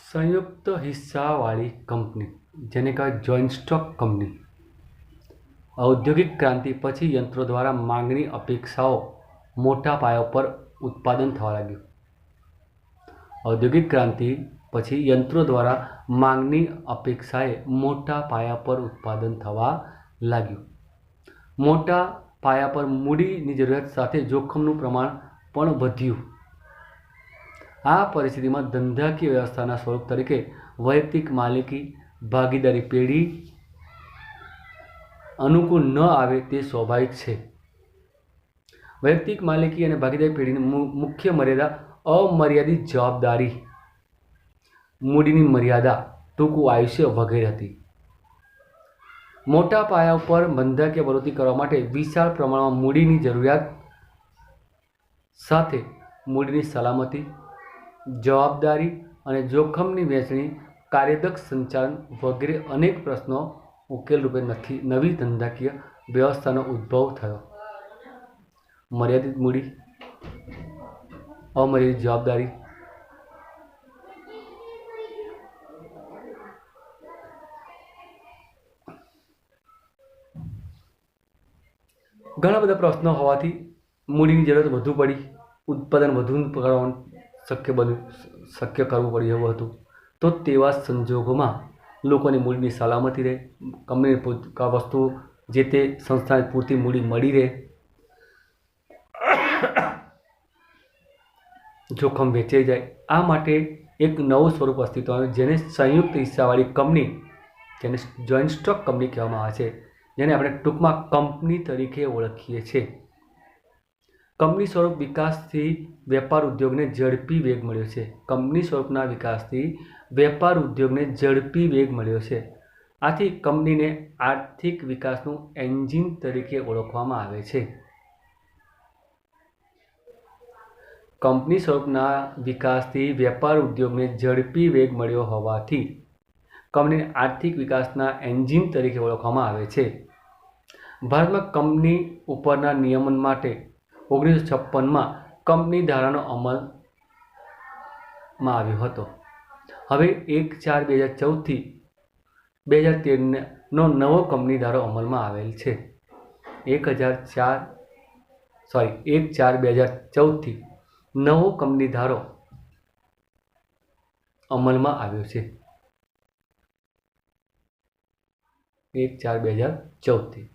संयुक्त हिस्सावाળી કંપની જેને કહેવાય જોઈન્ટ સ્ટોક કંપની ઔદ્યોગિક ક્રાંતિ પછી યંત્રો દ્વારા માંગની અપેક્ષાઓ મોટા પાયા પર ઉત્પાદન થવા લાગ્યું. ઔદ્યોગિક ક્રાંતિ પછી યંત્રો દ્વારા માંગની અપેક્ષાએ મોટા પાયા પર ઉત્પાદન થવા લાગ્યું. મોટા પાયા પર મૂડીની જરૂરિયાત સાથે જોખમનું પ્રમાણ પણ વધ્યું. આ પરિસ્થિતિમાં ધંધાકીય વ્યવસ્થાના સ્વરૂપ તરીકે વૈયક્તિક માલિકી ભાગીદારી પેઢી અનુકૂળ ન આવે તે સ્વાભાવિક છે. વૈયક્તિક માલિકી અને ભાગીદારી પેઢીની મુખ્ય મર્યાદા અમર્યાદિત જવાબદારી, મૂડીની મર્યાદા, ટૂંકું આયુષ્ય વગેરે હતી. મોટા પાયા ઉપર ધંધાકીય પ્રવૃત્તિ કરવા માટે વિશાળ પ્રમાણમાં મૂડીની જરૂરિયાત સાથે મૂડીની સલામતી, જવાબદારી અને જોખમની વહેંચણી, કાર્યદક્ષ સંચાલન વગેરે અનેક પ્રશ્નો ઉકેલ રૂપે નવી ધંધાકીય વ્યવસ્થાનો ઉદ્ભવ થયો. મર્યાદિત મૂડી, અમર્યાદિત જવાબદારી, ઘણા બધા પ્રશ્નો હોવાથી મૂડીની જરૂરત વધુ પડી, ઉત્પાદન વધુ કરવાનું શક્ય કરવું પડ્યું એવું હતું. તો તેવા સંજોગોમાં લોકોની મૂડીની સલામતી રહે, કંપનીની વસ્તુ જે તે સંસ્થાને પૂરતી મૂડી મળી રહે, જોખમ વેચાઈ જાય. આ માટે એક નવું સ્વરૂપ અસ્તિત્વમાં આવ્યું જેને સંયુક્ત હિસ્સાવાળી કંપની, જેને જોઈન્ટ સ્ટોક કંપની કહેવામાં આવે છે, જેને આપણે ટૂંકમાં કંપની તરીકે ઓળખીએ છીએ. કંપની સ્વરૂપ વિકાસથી વેપાર ઉદ્યોગને ઝડપી વેગ મળ્યો છે. કંપની સ્વરૂપના વિકાસથી વેપાર ઉદ્યોગને ઝડપી વેગ મળ્યો છે. આથી કંપનીને આર્થિક વિકાસનું એન્જિન તરીકે ઓળખવામાં આવે છે. કંપની સ્વરૂપના વિકાસથી વેપાર ઉદ્યોગને ઝડપી વેગ મળ્યો હોવાથી કંપનીને આર્થિક વિકાસના એન્જિન તરીકે ઓળખવામાં આવે છે. ભારતમાં કંપની ઉપરના નિયમન માટે 1956માં કંપની ધારાનો અમલમાં આવ્યો હતો. હવે 1/4/2014થી 2013નો નવો કંપની ધારો અમલમાં આવેલ છે. 1/4/2014થી નવો કંપની ધારો અમલમાં આવ્યો છે. 1/4/2014થી.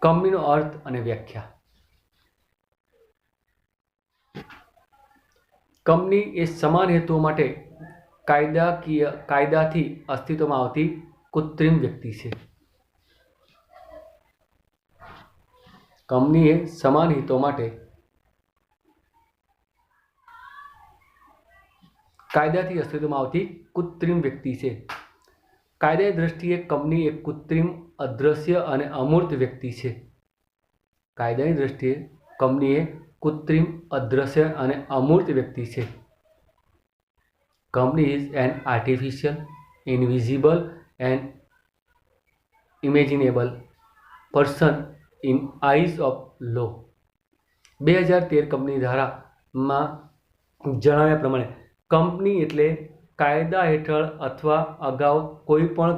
કંપનીનો અર્થ અને વ્યાખ્યા. કંપની એ સમાન હેતુઓ માટે કાયદાથી અસ્તિત્વમાં આવતી કૃત્રિમ વ્યક્તિ છે. કંપની એ સમાન હેતુઓ માટે કાયદાથી અસ્તિત્વમાં આવતી કૃત્રિમ વ્યક્તિ છે. કાયદાની દ્રષ્ટિએ કંપની એક કૃત્રિમ, અદ્રશ્ય અને અમૂર્ત વ્યક્તિ છે. કાયદાની દ્રષ્ટિએ કંપની એ કૃત્રિમ, અદ્રશ્ય અને અમૂર્ત વ્યક્તિ છે. Company is an artificial, invisible and imaginable person in eyes of law. 2013 company ધારામાં જણાવ્યા પ્રમાણે કંપની એટલે કાયદા હેઠળ અથવા અગાઉ કોઈપણ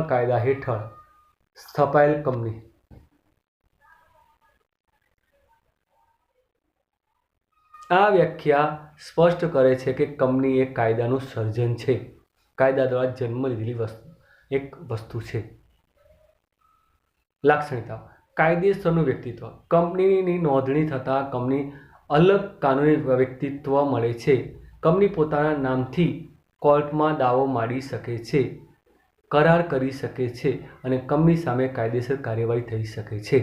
કાયદા હેઠળ સ્થપાયેલ કંપની. આ વ્યાખ્યા સ્પષ્ટ કરે છે કે કંપની એક કાયદાનું સર્જન છે, કાયદા દ્વારા જન્મ લીધેલી એક વસ્તુ છે. લાક્ષણિકતાઓ. કાયદેસરનું વ્યક્તિત્વ. કંપનીની નોંધણી થતાં કંપની અલગ કાનૂની વ્યક્તિત્વ મળે છે. કંપની પોતાના નામથી કોર્ટમાં દાવો માંડી શકે છે, કરાર કરી શકે છે અને કંપની સામે કાયદેસર કાર્યવાહી થઈ શકે છે.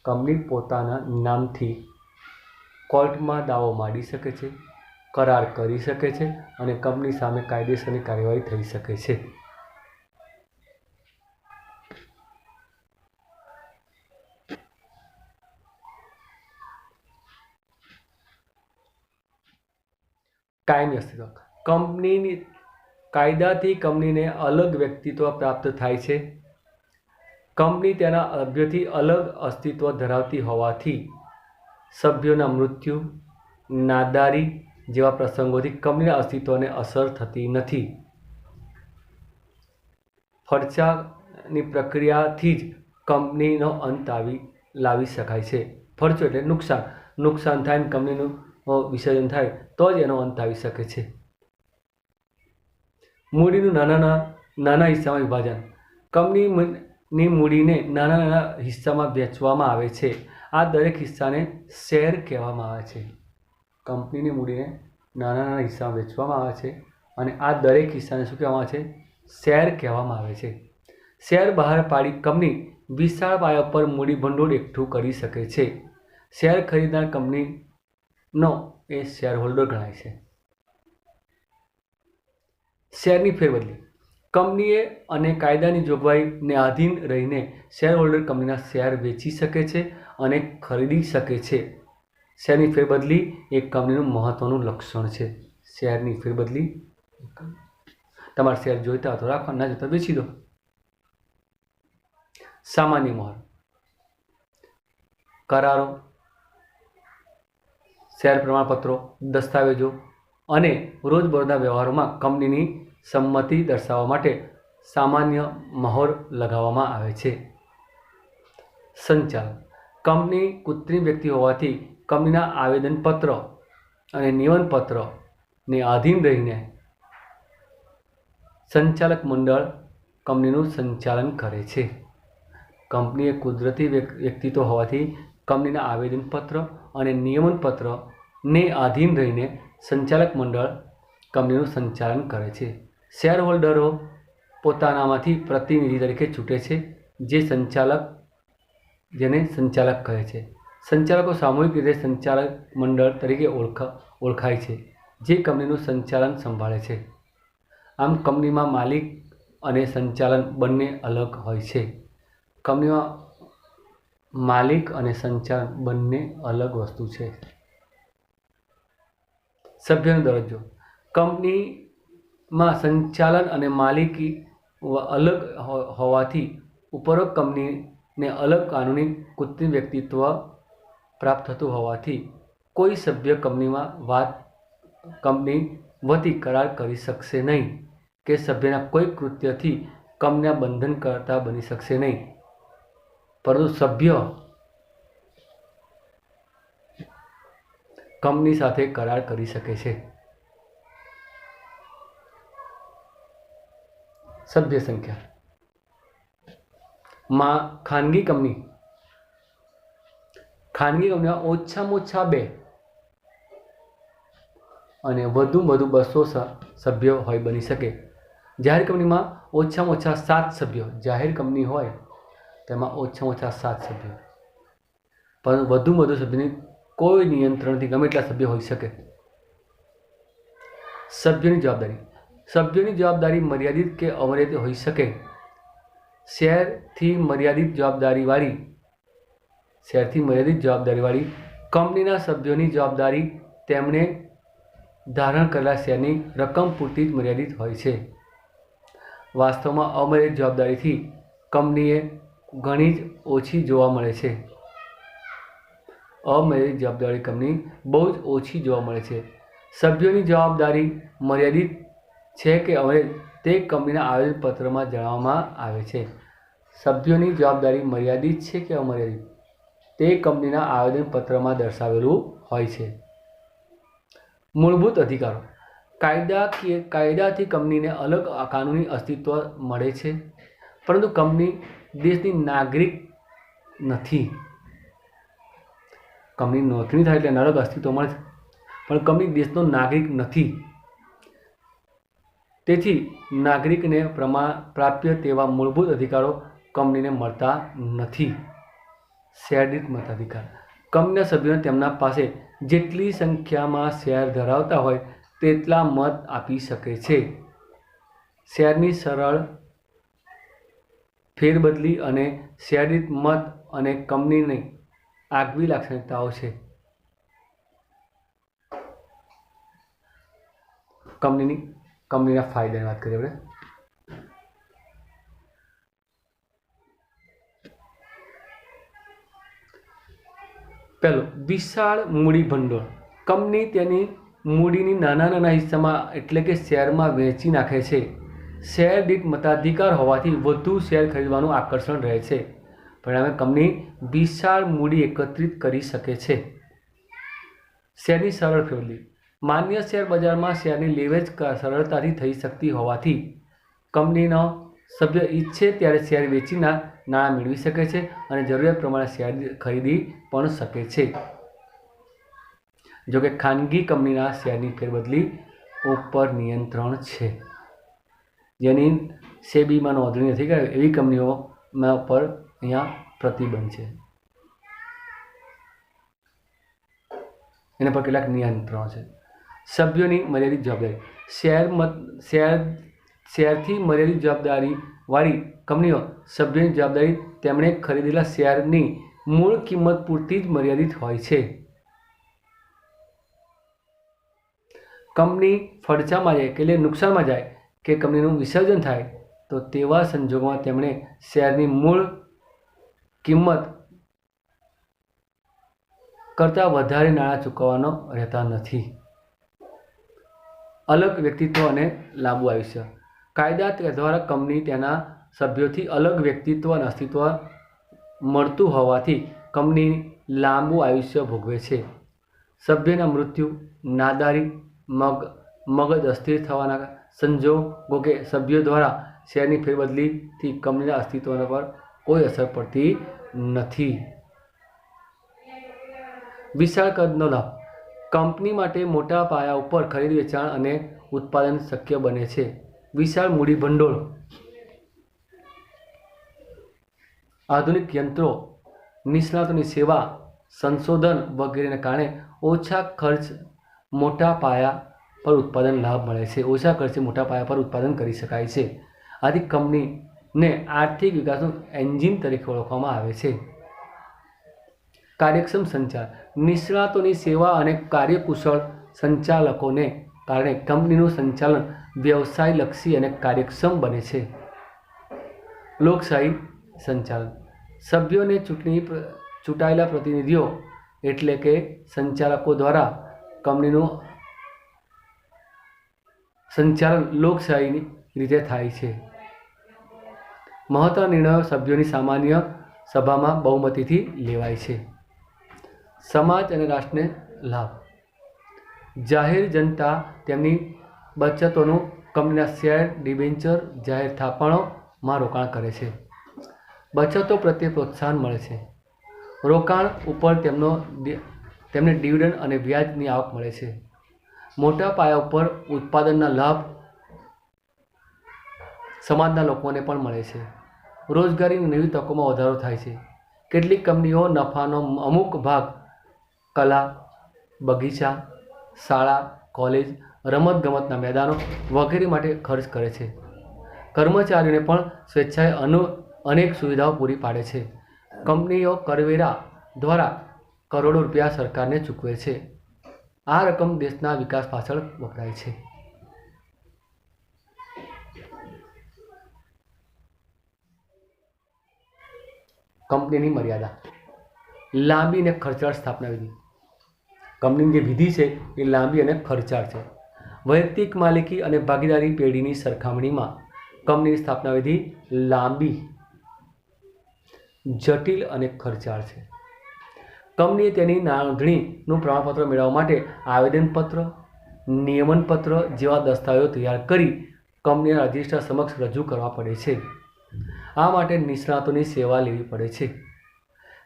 કંપની પોતાના નામથી કોર્ટમાં દાવો માંડી શકે છે, કરાર કરી શકે છે અને કંપની સામે કાયદેસરની કાર્યવાહી થઈ શકે છે. કાયમી અસ્તિત્વ. કાયદાથી કંપનીને અલગ વ્યક્તિત્વ પ્રાપ્ત થાય છે. કંપની તેના સભ્યોથી અલગ અસ્તિત્વ ધરાવતી હોવાથી સભ્યોના મૃત્યુ, નાદારી જેવા પ્રસંગોથી કંપનીના અસ્તિત્વને અસર થતી નથી. ફરચાની પ્રક્રિયાથી જ કંપનીનો અંત લાવી શકાય છે. ફરચો એટલે નુકસાન થાય ને કંપનીનું વિસર્જન થાય તો જ એનો અંત આવી શકે છે. મૂડીનું નાના હિસ્સામાં વિભાજન. કંપનીની મૂડીને નાના હિસ્સામાં વહેંચવામાં આવે છે. આ દરેક હિસ્સાને શેર કહેવામાં આવે છે. કંપનીની મૂડીને નાના હિસ્સામાં વહેંચવામાં આવે છે અને આ દરેક હિસ્સાને શું કહેવામાં આવે છે? શેર કહેવામાં આવે છે. શેર બહાર પાડી કંપની વિશાળ પાયા પર મૂડી ભંડોળ એકઠું કરી શકે છે. શેર ખરીદનાર કંપનીનો એ શેર હોલ્ડર ગણાય છે. શેરની ફેરબદલી. કંપનીએ અને કાયદાની જોગવાઈને આધીન રહીને શેર હોલ્ડર કંપનીના શેર વેચી શકે છે અને ખરીદી શકે છે. શેરની ફેરબદલી એ કંપનીનું મહત્વનું લક્ષણ છે. શેરની ફેરબદલી. તમારા શેર જોઈતા હોય તો રાખો, ના જોઈતા વેચી દો. સામાન્ય મહોર. કરારો, શેર પ્રમાણપત્રો, દસ્તાવેજો અને રોજબરોજના વ્યવહારોમાં કંપનીની સંમતિ દર્શાવવા માટે સામાન્ય મહોર લગાવવામાં આવે છે. સંચાલન. કંપની કૃત્રિમ વ્યક્તિ હોવાથી કંપનીના આવેદનપત્ર અને નિમંત્રણપત્રને આધીન રહીને સંચાલક મંડળ કંપનીનું સંચાલન કરે છે. કંપની એ કુદરતી વ્યક્તિત્વ હોવાથી કંપનીના આવેદનપત્ર અને નિયમનપત્રને આધીન રહીને સંચાલક મંડળ કંપનીનું સંચાલન કરે છે. શેર હોલ્ડરો પોતાનામાંથી પ્રતિનિધિ તરીકે ચૂંટે છે જેને સંચાલક કહે છે. સંચાલકો સામૂહિક રીતે સંચાલક મંડળ તરીકે ઓળખાય છે જે કંપનીનું સંચાલન સંભાળે છે. આમ કંપનીમાં માલિક અને સંચાલન બંને અલગ હોય છે. કંપનીમાં માલિક અને સંચાલન બંને અલગ વસ્તુ છે. સભ્યનો દરજ્જો. કંપનીમાં સંચાલન અને માલિકી અલગ હોવાથી ઉપરોક્ત કંપનીને અલગ કાનૂની કૃત્રિમ વ્યક્તિત્વ પ્રાપ્ત થતું હોવાથી કોઈ સભ્ય કંપની વતી કરાર કરી શકશે નહીં કે સભ્યના કોઈ કૃત્યથી કંપનીના બંધનકર્તા બની શકશે નહીં, પરંતુ સભ્ય કંપની સાથે કરાર કરી શકે છે. સભ્ય સંખ્યા. ખાનગી કંપનીમાં ઓછામાં ઓછા 2 અને વધુમાં વધુ 200 સભ્યો હોય બની શકે. જાહેર કંપનીમાં ઓછામાં ઓછા 7 સભ્યો. જાહેર કંપની હોય તેમાં ઓછામાં ઓછા 7 સભ્યો, પરંતુ વધુમાં વધુ સભ્યોની કોઈ નિયંત્રણથી ગમે એટલા સભ્યો હોઈ શકે. સભ્યોની જવાબદારી. સભ્યોની જવાબદારી મર્યાદિત કે અમર્યાદિત હોઈ શકે. શેરથી મર્યાદિત જવાબદારીવાળી કંપનીના સભ્યોની જવાબદારી તેમણે ધારણ કરેલા શેરની રકમ પૂરતી જ મર્યાદિત હોય છે. વાસ્તવમાં અમર્યાદિત જવાબદારીથી કંપનીએ ઘણી જ ઓછી જોવા મળે છે. અમર્યાદિત જવાબદારી કંપની બહુ જ ઓછી જોવા મળે છે. સભ્યોની જવાબદારી મર્યાદિત છે કે અમર્યાદિત તે કંપનીના આવેદનપત્રમાં જણાવવામાં આવે છે. સભ્યોની જવાબદારી મર્યાદિત છે કે અમર્યાદિત તે કંપનીના આવેદનપત્રમાં દર્શાવેલું હોય છે. મૂળભૂત અધિકારો. કાયદાથી કંપનીને અલગ કાનૂની અસ્તિત્વ મળે છે, પરંતુ કંપની દેશની નાગરિક નથી. કંપની નોંધણી થાય એટલે અલગ અસ્તિત્વ મળે છે, પણ કંપની દેશનો નાગરિક નથી. તેથી નાગરિકને પ્રાપ્ય તેવા મૂળભૂત અધિકારો કંપનીને મળતા નથી. શેરદીઠ મતાધિકાર. કંપનીના સભ્યોને તેમના પાસે જેટલી સંખ્યામાં શેર ધરાવતા હોય તેટલા મત આપી શકે છે. શેરની સરળ ફેરબદલી અને શેરદીઠ મત અને કંપનીની આગવી લાક્ષણિકતાઓ છે. કંપનીના ફાયદાની વાત કરીએ આપણે. પહેલું, વિશાળ મૂડી ભંડોળ. કંપની તેની મૂડીની નાના નાના હિસ્સામાં એટલે કે શેરમાં વહેંચી નાખે છે. શેર દીઠ મતાધિકાર હોવાથી વધુ શેર ખરીદવાનું આકર્ષણ રહે છે. પરિણામે કંપની વિશાળ મૂડી એકત્રિત કરી શકે છે. શેરની સરળ ફેરબદલી. માન્ય શેર બજારમાં શેરની લેવેચ સરળતાથી થઈ શકતી હોવાથી કંપનીનો સભ્ય ઈચ્છે ત્યારે શેર વેચી નાણાં મેળવી શકે છે અને જરૂરિયાત પ્રમાણે શેર ખરીદી પણ શકે છે. જોકે ખાનગી કંપનીના શેરની ફેરબદલી ઉપર નિયંત્રણ છે, જેની સેબીમાં નોંધણી નથી કરાવી એવી કંપનીઓના પર અહીંયા પ્રતિબંધ છે. એના પર કેટલાક નિયંત્રણો છે. સભ્યોની મર્યાદિત જવાબદારી. શેરથી મર્યાદિત જવાબદારીવાળી કંપનીઓ સભ્યોની જવાબદારી તેમણે ખરીદેલા શેરની મૂળ કિંમત પૂરતી જ મર્યાદિત હોય છે. કંપની ફડચામાં જાય એટલે નુકસાનમાં જાય કે કંપનીનું વિસર્જન થાય તો તેવા સંજોગોમાં તેમણે શેરની મૂળ કિંમત કરતાં વધારે નાણાં ચૂકવવાનો રહેતા નથી. અલગ વ્યક્તિત્વ અને લાંબુ આયુષ્ય. કાયદા દ્વારા કંપની તેના સભ્યોથી અલગ વ્યક્તિત્વ અને અસ્તિત્વ મળતું હોવાથી કંપની લાંબુ આયુષ્ય ભોગવે છે. સભ્યના મૃત્યુ, નાદારી, મગજ અસ્થિર થવાના સંજોગો કે સભ્યો દ્વારા શેરની ફેરબદલીથી કંપનીના અસ્તિત્વ પર કોઈ અસર પડતી નથી. વિશાળ કદનો લાભ. કંપની માટે મોટા પાયા ઉપર ખરીદ વેચાણ અને ઉત્પાદન શક્ય બને છે. વિશાળ મૂડી ભંડોળ, આધુનિક યંત્રો, નિષ્ણાતોની સેવા, સંશોધન વગેરેને કારણે ઓછા ખર્ચ મોટા પાયા પર ઉત્પાદન લાભ મળે છે. ઓછા ખર્ચે મોટા પાયા પર ઉત્પાદન કરી શકાય છે. આથી કંપનીને આર્થિક વિકાસનું એન્જિન તરીકે ઓળખવામાં આવે છે. કાર્યક્ષમ સંચાલન. નિષ્ણાતોની સેવા અને કાર્યકુશળ સંચાલકોને કારણે કંપનીનું સંચાલન વ્યવસાયલક્ષી અને કાર્યક્ષમ બને છે. લોકશાહી સંચાલન. સભ્યોને ચૂંટાયેલા પ્રતિનિધિઓ એટલે કે સંચાલકો દ્વારા કંપનીનું સંચાલન લોકશાહી રીતે થાય છે. મહત્વના નિર્ણયો સભ્યોની સામાન્ય સભામાં બહુમતીથી લેવાય છે. સમાજ અને રાષ્ટ્રને લાભ. જાહેર જનતા તેમની બચતોનું કંપનીના શેર, ડિબેન્ચર, જાહેર થાપણોમાં રોકાણ કરે છે. બચતો પ્રત્યે પ્રોત્સાહન મળે છે. રોકાણ ઉપર તેમને ડિવિડન્ડ અને વ્યાજની આવક મળે છે. મોટા પાયા ઉપર ઉત્પાદનના લાભ સમાજના લોકોને પણ મળે છે. રોજગારીની નવી તકોમાં વધારો થાય છે. કેટલીક કંપનીઓ નફાનો અમુક ભાગ કલા, બગીચા, શાળા, કોલેજ, રમતગમતના મેદાનો વગેરે માટે ખર્ચ કરે છે. કર્મચારીઓને પણ સ્વેચ્છાએ અનેક સુવિધાઓ પૂરી પાડે છે. કંપનીઓ કરવેરા દ્વારા કરોડો રૂપિયા સરકારને ચૂકવે છે. આ રકમ દેશના વિકાસ પાછળ વપરાય છે. કંપનીની મર્યાદા. લાંબી અને ખર્ચાળ સ્થાપના વિધિ. કંપનીની જે વિધિ છે એ લાંબી અને ખર્ચાળ છે. વૈયક્તિક માલિકી અને ભાગીદારી પેઢીની સરખામણીમાં કંપનીની સ્થાપના વિધિ લાંબી, જટિલ અને ખર્ચાળ છે. કંપનીએ તેની નોંધણીનું પ્રમાણપત્ર મેળવવા માટે આવેદનપત્ર, નિયમનપત્ર જેવા દસ્તાવેજો તૈયાર કરી કંપનીના રજિસ્ટ્રાર સમક્ષ રજૂ કરવા પડે છે. આ માટે નિષ્ણાતોની સેવા લેવી પડે છે.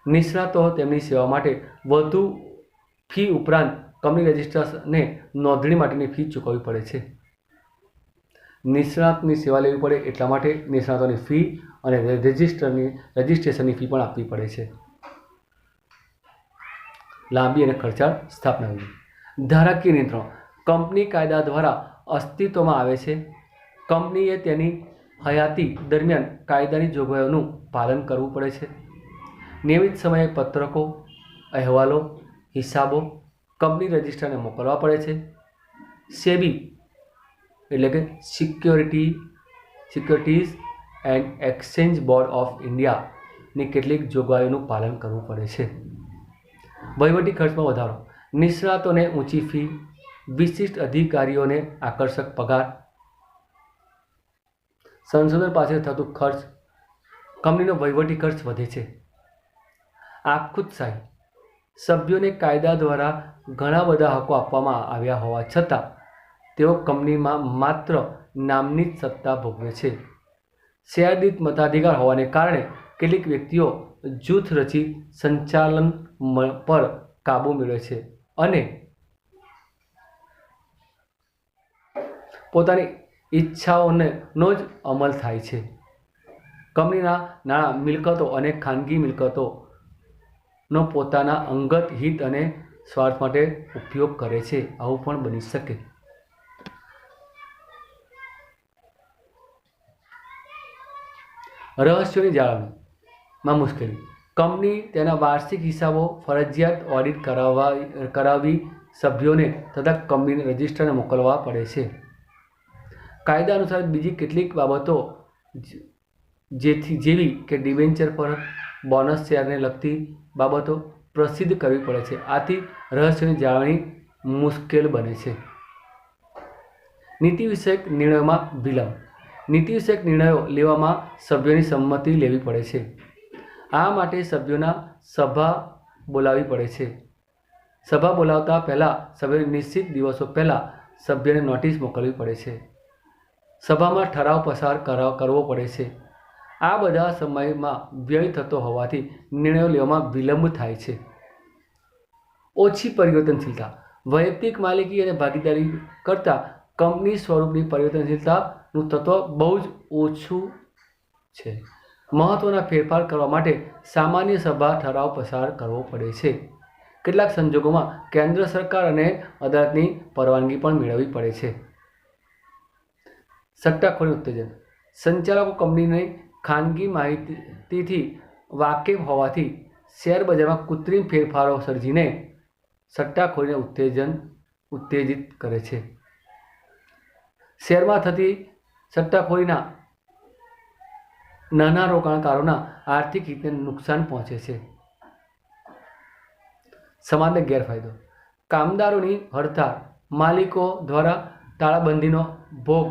નિષ્ણાતો તેમની સેવા માટે વધુ ફી ઉપરાંત કંપની રજિસ્ટ્રારને નોંધણી માટેની ફી ચૂકવવી પડે છે. નિષ્ણાતની સેવા લેવી પડે એટલા માટે નિષ્ણાતોની ફી અને રજિસ્ટ્રેશનની ફી પણ આપવી પડે છે. લાંબી અને ખર્ચાળ સ્થાપના વિધિ. ધારાકીય નિયંત્રણ. કંપની કાયદા દ્વારા અસ્તિત્વમાં આવે છે. કંપનીએ તેની હયાતી દરમિયાન કાયદાની જોગવાઈઓનું પાલન કરવું પડે છે. નિયમિત સમયે પત્રકો, અહેવાલો, હિસાબો કંપની રજિસ્ટ્રારને મોકલવા પડે છે. સેબી એટલે કે securities and exchange board of ઇન્ડિયાની કેટલીક જોગવાઈઓનું પાલન કરવું પડે છે. વહીવટી ખર્ચમાં વધારો. નિષ્ણાતોને ઊંચી ફી, વિશિષ્ટ અધિકારીઓને આકર્ષક પગાર, સંશોધન પાછળ થતું ખર્ચ, કંપનીનો વહીવટી ખર્ચ વધે છે. આખુતશાહી, સભ્યોને કાયદા દ્વારા ઘણા બધા હકો આપવામાં આવ્યા હોવા છતાં તેઓ કંપનીમાં માત્ર નામની જ સત્તા ભોગવે છે. શેર દીઠ મતાધિકાર હોવાને કારણે કેટલીક વ્યક્તિઓ જૂથ રચી સંચાલન પર કાબૂ મેળવે છે અને પોતાની ઈચ્છાઓનો જ અમલ થાય છે. કંપનીના નાણાં, મિલકતો અને ખાનગી મિલકતોનો પોતાના અંગત હિત અને સ્વાર્થ માટે ઉપયોગ કરે છે. આવું પણ બની શકે. રહસ્યોની જાળવણીમાં મુશ્કેલી. કંપની તેના વાર્ષિક હિસાબો ફરજિયાત ઓડિટ કરાવવી સભ્યોને તથા કંપનીના રજિસ્ટરને મોકલવા પડે છે. કાયદા અનુસાર બીજી કેટલીક બાબતો જેવી કે ડિબેન્ચર પર બોનસ શેરને લગતી બાબતો પ્રસિદ્ધ કરવી પડે છે. આથી રહસ્યોની જાળવણી મુશ્કેલ બને છે. નીતિ વિષયક નિર્ણયોમાં વિલંબ. નીતિ વિષયક નિર્ણયો લેવામાં સભ્યોની સંમતિ લેવી પડે છે. આ માટે સભ્યોના સભા બોલાવવી પડે છે. સભા બોલાવતા પહેલાં સભ્યોને નિશ્ચિત દિવસો પહેલાં સભ્યને નોટિસ મોકલવી પડે છે. સભામાં ઠરાવ પસાર કરવો પડે છે. આ બધા સમયમાં વ્યય થતો હોવાથી નિર્ણયો લેવામાં વિલંબ થાય છે. ઓછી પરિવર્તનશીલતા. વૈયક્તિક માલિકી અને ભાગીદારી કરતાં કંપની સ્વરૂપની પરિવર્તનશીલતાનું તત્વ બહુ જ ઓછું છે. મહત્ત્વના ફેરફાર કરવા માટે સામાન્ય સભા ઠરાવ પસાર કરવો પડે છે. કેટલાક સંજોગોમાં કેન્દ્ર સરકાર અને અદાલતની પરવાનગી પણ મેળવવી પડે છે. સટ્ટાખોરી ઉત્તેજન. સંચાલકો કંપનીની ખાનગી માહિતીથી વાકેફ હોવાથી શેર બજારમાં કૃત્રિમ ફેરફારો સર્જીને સટ્ટાખોરીને ઉત્તેજિત કરે છે. શેરમાં થતી સટ્ટાખોરીના નાના રોકાણકારોના આર્થિક હિતને નુકસાન પહોંચે છે. સમાજને ગેરફાયદો. કામદારોની હડતાળ, માલિકો દ્વારા તાળાબંધીનો ભોગ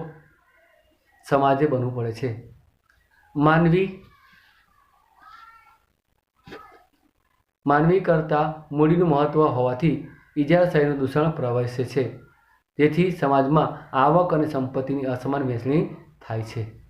સમાજે બનવું પડે છે. માનવી કરતાં મૂડીનું મહત્વ હોવાથી ઇજારાશાહીનું દૂષણ પ્રવેશે છે. જેથી સમાજમાં આવક અને સંપત્તિની અસમાન વહેંચણી થાય છે.